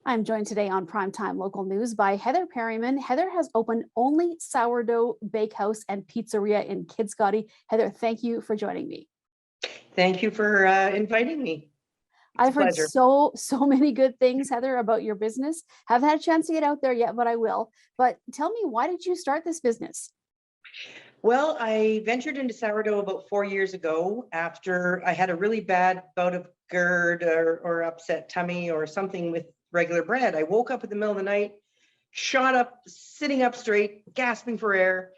I'm joined today on Primetime Local News by Heather Perryman. Heather has opened Only Sourdough Bakehouse and Pizzeria in Kidscotty. Heather, thank you for joining me. Thank you for inviting me. It's a I've heard pleasure. so many good things, Heather, about your business. Haven't had a chance to get out there yet, but I will. But tell me, why did you start this business? Well, I ventured into sourdough about 4 years ago after I had a really bad bout of GERD or upset tummy or something with regular bread. I woke up in the middle of the night, shot up, sitting up straight, gasping for air,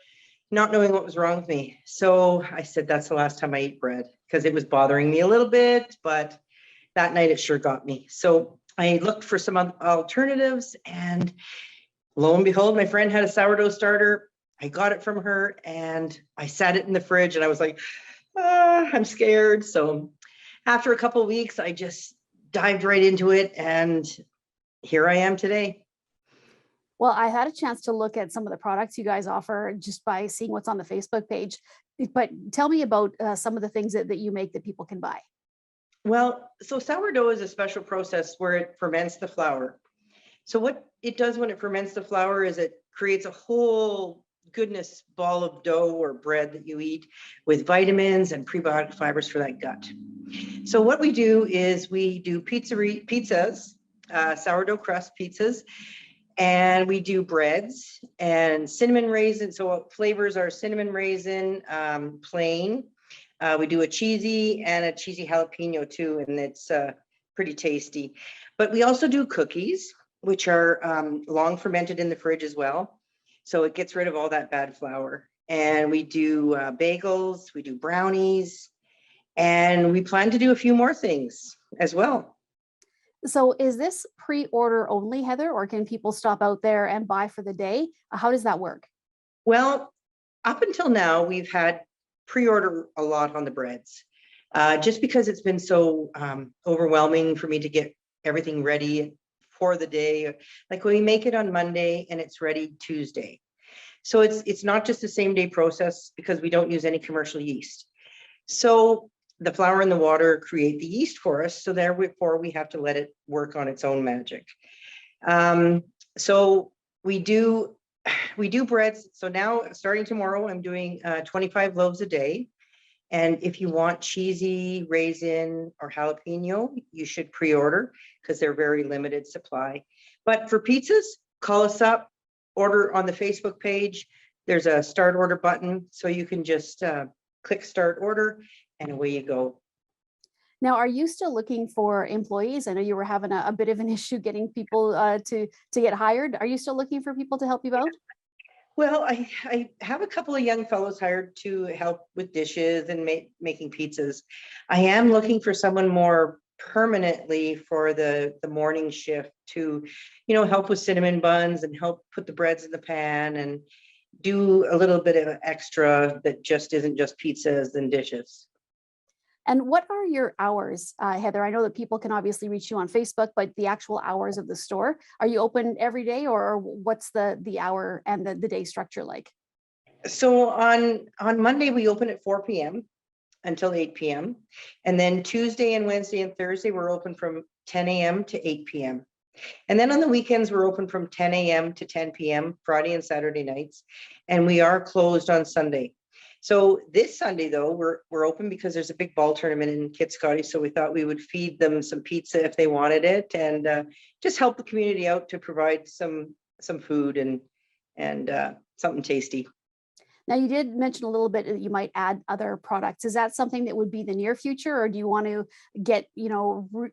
not knowing what was wrong with me. So I said, that's the last time I eat bread because it was bothering me a little bit, but that night it sure got me. So I looked for some alternatives, and lo and behold, my friend had a sourdough starter. I got it from her and I sat it in the fridge and I was like, I'm scared. So after a couple of weeks, I just dived right into it and here I am today. Well, I had a chance to look at some of the products you guys offer just by seeing what's on the Facebook page. But tell me about some of the things that you make that people can buy. Well, so sourdough is a special process where it ferments the flour. So what it does when it ferments the flour is it creates a whole goodness ball of dough or bread that you eat with vitamins and prebiotic fibers for that gut. So what we do is we do pizzas, sourdough crust pizzas, and we do breads and cinnamon raisin. So what flavors are cinnamon raisin, plain. We do a cheesy and a cheesy jalapeno too, and it's pretty tasty. But we also do cookies, which are long fermented in the fridge as well. So it gets rid of all that bad flour. And we do bagels, we do brownies, and we plan to do a few more things as well. So is this pre-order only, Heather, or can people stop out there and buy for the day? How does that work? Well, up until now, we've had pre-order a lot on the breads, just because it's been so overwhelming for me to get everything ready for the day. Like we make it on Monday and it's ready Tuesday. So it's not just a same day process because we don't use any commercial yeast. So the flour and the water create the yeast for us. So therefore we have to let it work on its own magic. So we do breads. So now starting tomorrow, I'm doing 25 loaves a day. And if you want cheesy, raisin, or jalapeno, you should pre-order because they're very limited supply. But for pizzas, call us up, order on the Facebook page. There's a start order button. So you can just click start order and away you go. Now, are you still looking for employees? I know you were having a bit of an issue getting people to get hired. Are you still looking for people to help you out? Well, I have a couple of young fellows hired to help with dishes and making pizzas. I am looking for someone more permanently for the morning shift to, help with cinnamon buns and help put the breads in the pan and do a little bit of extra that just isn't just pizzas and dishes. And what are your hours, Heather? I know that people can obviously reach you on Facebook, but the actual hours of the store, are you open every day, or what's the hour and the day structure like? So on Monday, we open at 4 p.m. until 8 p.m. And then Tuesday and Wednesday and Thursday, we're open from 10 a.m. to 8 p.m. And then on the weekends, we're open from 10 a.m. to 10 p.m. Friday and Saturday nights. And we are closed on Sunday. So this Sunday, though, we're open because there's a big ball tournament in Kidscotty. So we thought we would feed them some pizza if they wanted it, and just help the community out to provide some food and something tasty. Now, you did mention a little bit that you might add other products. Is that something that would be the near future, or do you want to get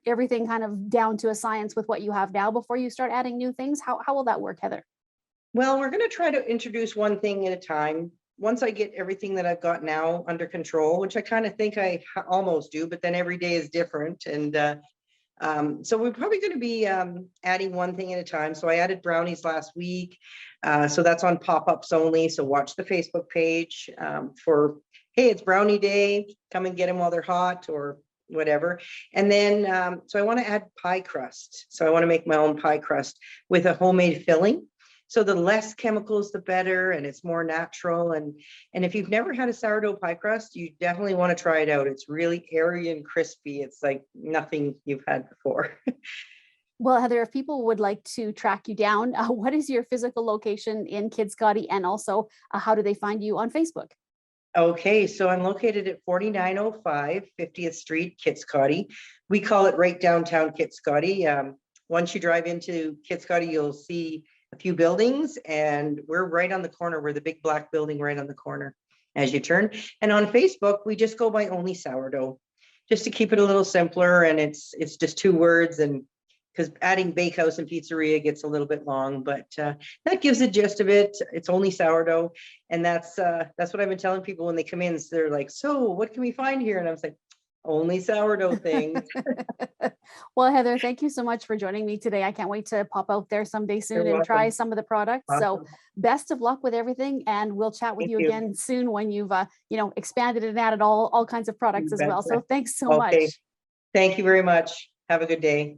everything kind of down to a science with what you have now before you start adding new things? How will that work, Heather? Well, we're going to try to introduce one thing at a time. Once I get everything that I've got now under control, which I kind of think I almost do, but then every day is different. And so we're probably going to be adding one thing at a time. So I added brownies last week. So that's on pop-ups only. So watch the Facebook page for, hey, it's brownie day. Come and get them while they're hot or whatever. And then, so I want to add pie crust. So I want to make my own pie crust with a homemade filling. So the less chemicals, the better, and it's more natural. And if you've never had a sourdough pie crust, you definitely want to try it out. It's really airy and crispy. It's like nothing you've had before. Well, Heather, if people would like to track you down, what is your physical location in Kidscotty, and also how do they find you on Facebook? Okay, so I'm located at 4905 50th Street, Kidscotty. We call it right downtown Kidscotty. Once you drive into Kidscotty, you'll see a few buildings, and we're right on the corner. We're the big black building right on the corner as you turn. And on Facebook, we just go by Only Sourdough, just to keep it a little simpler. And it's just 2 words, and because adding bakehouse and pizzeria gets a little bit long, but that gives the gist of it. It's Only Sourdough, and that's what I've been telling people when they come in. So they're like, "So, what can we find here?" And I was like, "Only sourdough things." Well, Heather, thank you so much for joining me today. I can't wait to pop out there someday You're soon and try welcome. some of the products. So Awesome. best of luck with everything, and we'll chat with Thank you you. again soon when you've expanded and added all kinds of products You as well. betcha. So thanks so Okay. much. Thank you very much. Have a good day.